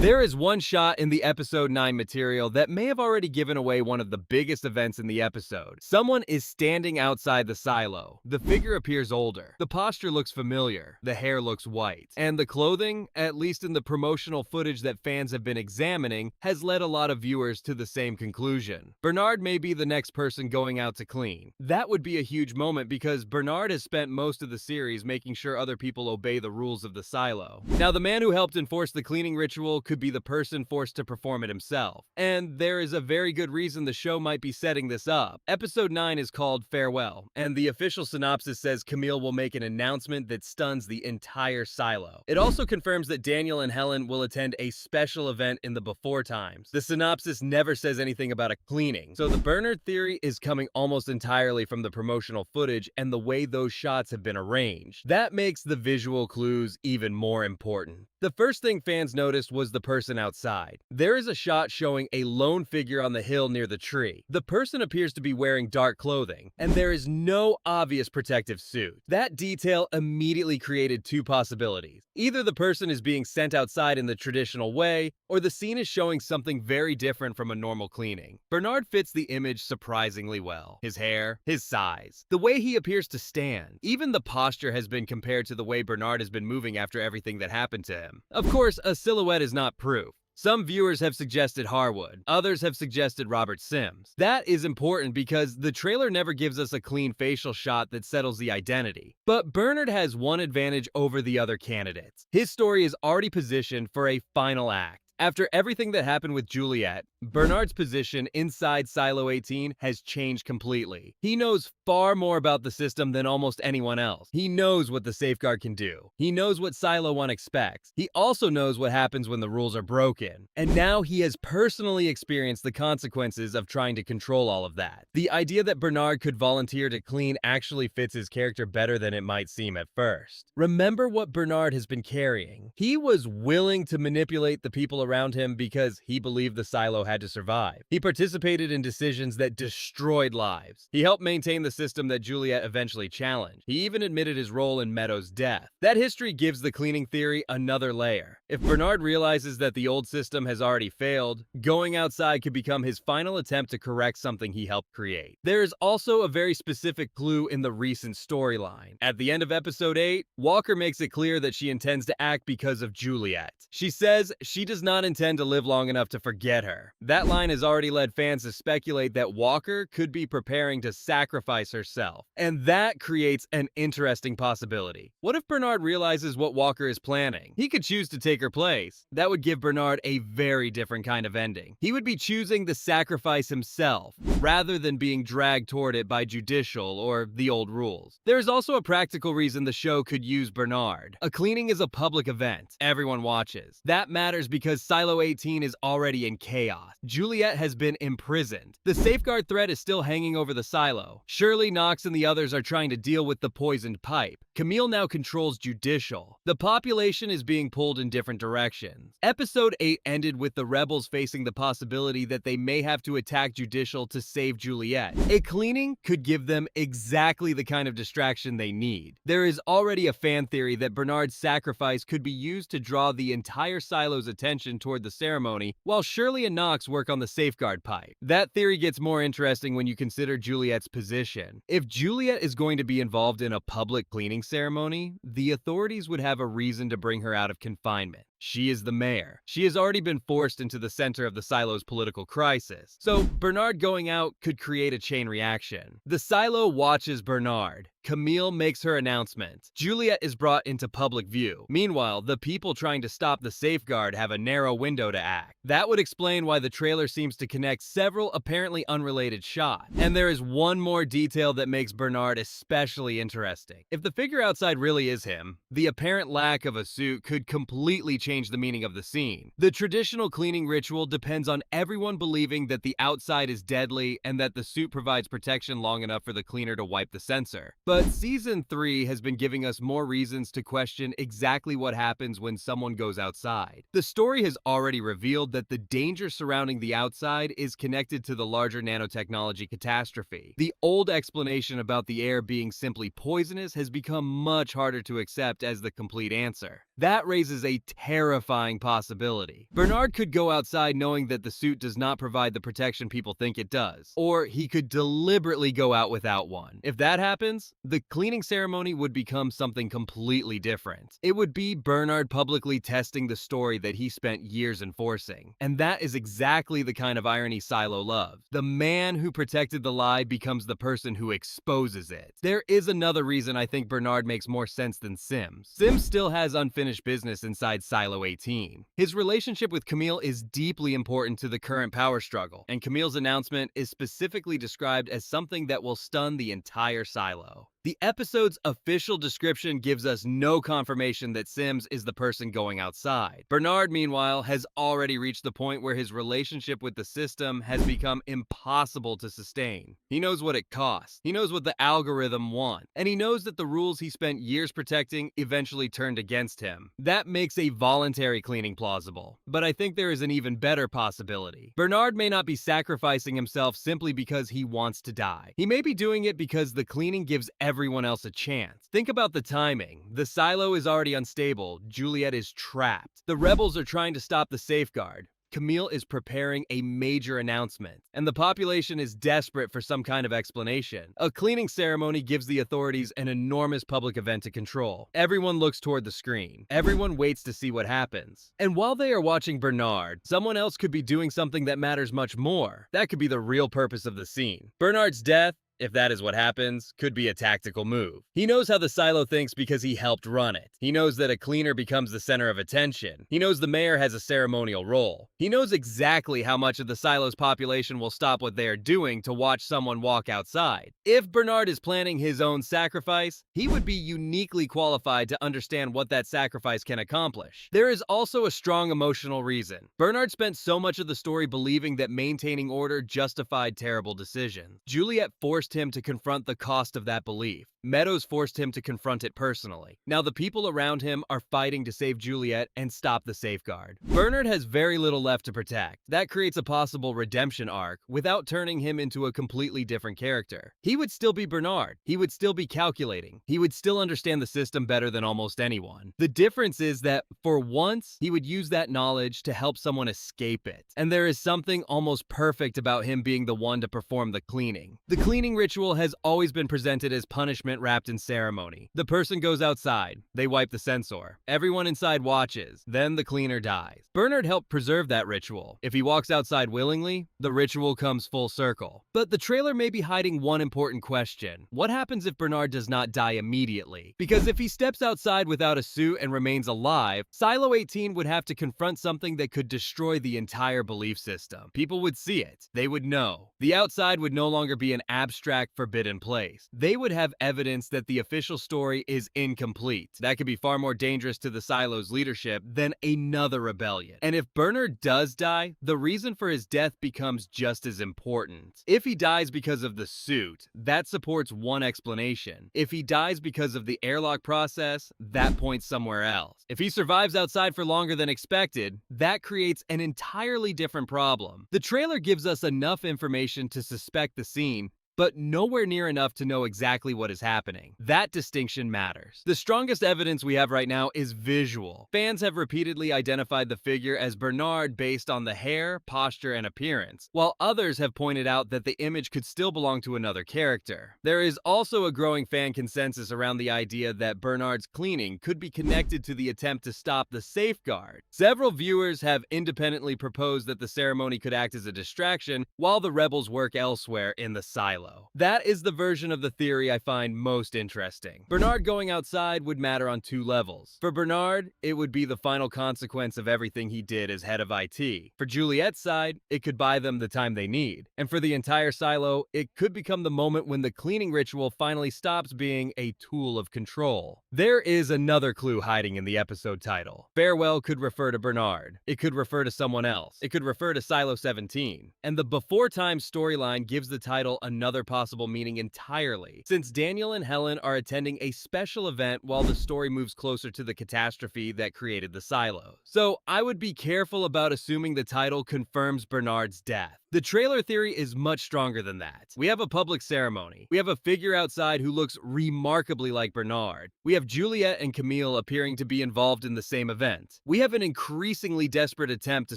There is one shot in the episode 9 material that may have already given away one of the biggest events in the episode. Someone is standing outside the silo. The figure appears older. The posture looks familiar. The hair looks white. And the clothing, at least in the promotional footage that fans have been examining, has led a lot of viewers to the same conclusion. Bernard may be the next person going out to clean. That would be a huge moment because Bernard has spent most of the series making sure other people obey the rules of the silo. Now, the man who helped enforce the cleaning ritual could be the person forced to perform it himself. And there is a very good reason the show might be setting this up. Episode 9 is called Farewell, and the official synopsis says Camille will make an announcement that stuns the entire silo. It also confirms that Daniel and Helen will attend a special event in the before times. The synopsis never says anything about a cleaning, so the Bernard theory is coming almost entirely from the promotional footage and the way those shots have been arranged. That makes the visual clues even more important. The first thing fans noticed was the person outside. There is a shot showing a lone figure on the hill near the tree. The person appears to be wearing dark clothing, and there is no obvious protective suit. That detail immediately created two possibilities. Either the person is being sent outside in the traditional way, or the scene is showing something very different from a normal cleaning. Bernard fits the image surprisingly well. His hair, his size, the way he appears to stand. Even the posture has been compared to the way Bernard has been moving after everything that happened to him. Of course, a silhouette is not proof. Some viewers have suggested Harwood, others have suggested Robert Sims. That is important because the trailer never gives us a clean facial shot that settles the identity. But Bernard has one advantage over the other candidates. His story is already positioned for a final act. After everything that happened with Juliet, Bernard's position inside Silo 18 has changed completely. He knows far more about the system than almost anyone else. He knows what the safeguard can do. He knows what Silo 1 expects. He also knows what happens when the rules are broken. And now he has personally experienced the consequences of trying to control all of that. The idea that Bernard could volunteer to clean actually fits his character better than it might seem at first. Remember what Bernard has been carrying. He was willing to manipulate the people around him because he believed the silo had to survive. He participated in decisions that destroyed lives. He helped maintain the system that Juliet eventually challenged. He even admitted his role in Meadow's death. That history gives the cleaning theory another layer. If Bernard realizes that the old system has already failed, going outside could become his final attempt to correct something he helped create. There is also a very specific clue in the recent storyline. At the end of episode 8, Walker makes it clear that she intends to act because of Juliet. She says she does not intend to live long enough to forget her. That line has already led fans to speculate that Walker could be preparing to sacrifice herself. And that creates an interesting possibility. What if Bernard realizes what Walker is planning? He could choose to take her place. That would give Bernard a very different kind of ending. He would be choosing the sacrifice himself, rather than being dragged toward it by judicial or the old rules. There is also a practical reason the show could use Bernard. A cleaning is a public event. Everyone watches. That matters because Silo 18 is already in chaos. Juliet has been imprisoned. The safeguard threat is still hanging over the silo. Shirley, Knox, and the others are trying to deal with the poisoned pipe. Camille now controls judicial. The population is being pulled in different directions. Episode 8 ended with the rebels facing the possibility that they may have to attack judicial to save Juliet. A cleaning could give them exactly the kind of distraction they need. There is already a fan theory that Bernard's sacrifice could be used to draw the entire silo's attention toward the ceremony, while Shirley and Knox work on the safeguard pipe. That theory gets more interesting when you consider Juliet's position. If Juliet is going to be involved in a public cleaning ceremony, the authorities would have a reason to bring her out of confinement. She is the mayor. She has already been forced into the center of the silo's political crisis. So Bernard going out could create a chain reaction. The silo watches Bernard. Camille makes her announcement. Juliet is brought into public view. Meanwhile, the people trying to stop the safeguard have a narrow window to act. That would explain why the trailer seems to connect several apparently unrelated shots. And there is one more detail that makes Bernard especially interesting. If the figure outside really is him, the apparent lack of a suit could completely change the meaning of the scene. The traditional cleaning ritual depends on everyone believing that the outside is deadly and that the suit provides protection long enough for the cleaner to wipe the sensor. But Season 3 has been giving us more reasons to question exactly what happens when someone goes outside. The story has already revealed that the danger surrounding the outside is connected to the larger nanotechnology catastrophe. The old explanation about the air being simply poisonous has become much harder to accept as the complete answer. That raises a terrifying possibility. Bernard could go outside knowing that the suit does not provide the protection people think it does, or he could deliberately go out without one. If that happens, the cleaning ceremony would become something completely different. It would be Bernard publicly testing the story that he spent years enforcing. And that is exactly the kind of irony Silo loves. The man who protected the lie becomes the person who exposes it. There is another reason I think Bernard makes more sense than Sims. Sims still has unfinished business inside Silo 18. His relationship with Camille is deeply important to the current power struggle, and Camille's announcement is specifically described as something that will stun the entire Silo. The episode's official description gives us no confirmation that Sims is the person going outside. Bernard, meanwhile, has already reached the point where his relationship with the system has become impossible to sustain. He knows what it costs, he knows what the algorithm wants, and he knows that the rules he spent years protecting eventually turned against him. That makes a voluntary cleaning plausible, but I think there is an even better possibility. Bernard may not be sacrificing himself simply because he wants to die. He may be doing it because the cleaning gives everyone else a chance. Think about the timing. The silo is already unstable. Juliet is trapped. The rebels are trying to stop the safeguard. Camille is preparing a major announcement, and the population is desperate for some kind of explanation. A cleaning ceremony gives the authorities an enormous public event to control. Everyone looks toward the screen. Everyone waits to see what happens. And while they are watching Bernard, someone else could be doing something that matters much more. That could be the real purpose of the scene. Bernard's death, if that is what happens, could be a tactical move. He knows how the silo thinks because he helped run it. He knows that a cleaner becomes the center of attention. He knows the mayor has a ceremonial role. He knows exactly how much of the silo's population will stop what they are doing to watch someone walk outside. If Bernard is planning his own sacrifice, he would be uniquely qualified to understand what that sacrifice can accomplish. There is also a strong emotional reason. Bernard spent so much of the story believing that maintaining order justified terrible decisions. Juliet forced him to confront the cost of that belief. Meadows forced him to confront it personally. Now the people around him are fighting to save Juliet and stop the safeguard. Bernard has very little left to protect. That creates a possible redemption arc without turning him into a completely different character. He would still be Bernard. He would still be calculating. He would still understand the system better than almost anyone. The difference is that, for once, he would use that knowledge to help someone escape it. And there is something almost perfect about him being the one to perform the cleaning. The cleaning ritual has always been presented as punishment wrapped in ceremony. The person goes outside. They wipe the sensor. Everyone inside watches. Then the cleaner dies. Bernard helped preserve that ritual. If he walks outside willingly, the ritual comes full circle. But the trailer may be hiding one important question. What happens if Bernard does not die immediately? Because if he steps outside without a suit and remains alive, Silo 18 would have to confront something that could destroy the entire belief system. People would see it. They would know. The outside would no longer be an abstract, forbidden place. They would have evidence that the official story is incomplete. That could be far more dangerous to the Silo's leadership than another rebellion. And if Bernard does die, the reason for his death becomes just as important. If he dies because of the suit, that supports one explanation. If he dies because of the airlock process, that points somewhere else. If he survives outside for longer than expected, that creates an entirely different problem. The trailer gives us enough information to suspect the scene, but nowhere near enough to know exactly what is happening. That distinction matters. The strongest evidence we have right now is visual. Fans have repeatedly identified the figure as Bernard based on the hair, posture, and appearance, while others have pointed out that the image could still belong to another character. There is also a growing fan consensus around the idea that Bernard's cleaning could be connected to the attempt to stop the safeguard. Several viewers have independently proposed that the ceremony could act as a distraction while the rebels work elsewhere in the silo. That is the version of the theory I find most interesting. Bernard going outside would matter on two levels. For Bernard, it would be the final consequence of everything he did as head of IT. For Juliet's side, it could buy them the time they need. And for the entire silo, it could become the moment when the cleaning ritual finally stops being a tool of control. There is another clue hiding in the episode title. Farewell could refer to Bernard. It could refer to someone else. It could refer to Silo 17. And the Before Time storyline gives the title another possible meaning entirely, since Daniel and Helen are attending a special event while the story moves closer to the catastrophe that created the silo. So I would be careful about assuming the title confirms Bernard's death. The trailer theory is much stronger than that. We have a public ceremony. We have a figure outside who looks remarkably like Bernard. We have Juliet and Camille appearing to be involved in the same event. We have an increasingly desperate attempt to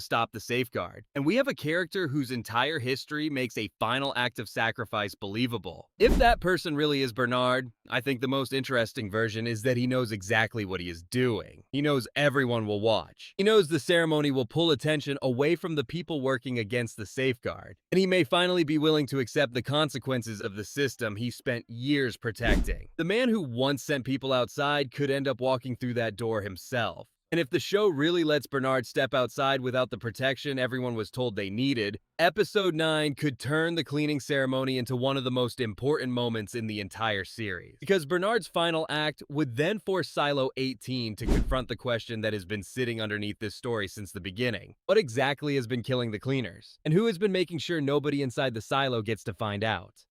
stop the safeguard. And we have a character whose entire history makes a final act of sacrifice believable. If that person really is Bernard, I think the most interesting version is that he knows exactly what he is doing. He knows everyone will watch. He knows the ceremony will pull attention away from the people working against the safeguard, and he may finally be willing to accept the consequences of the system he spent years protecting. The man who once sent people outside could end up walking through that door himself. And if the show really lets Bernard step outside without the protection everyone was told they needed, Episode 9 could turn the cleaning ceremony into one of the most important moments in the entire series. Because Bernard's final act would then force Silo 18 to confront the question that has been sitting underneath this story since the beginning. What exactly has been killing the cleaners? And who has been making sure nobody inside the silo gets to find out?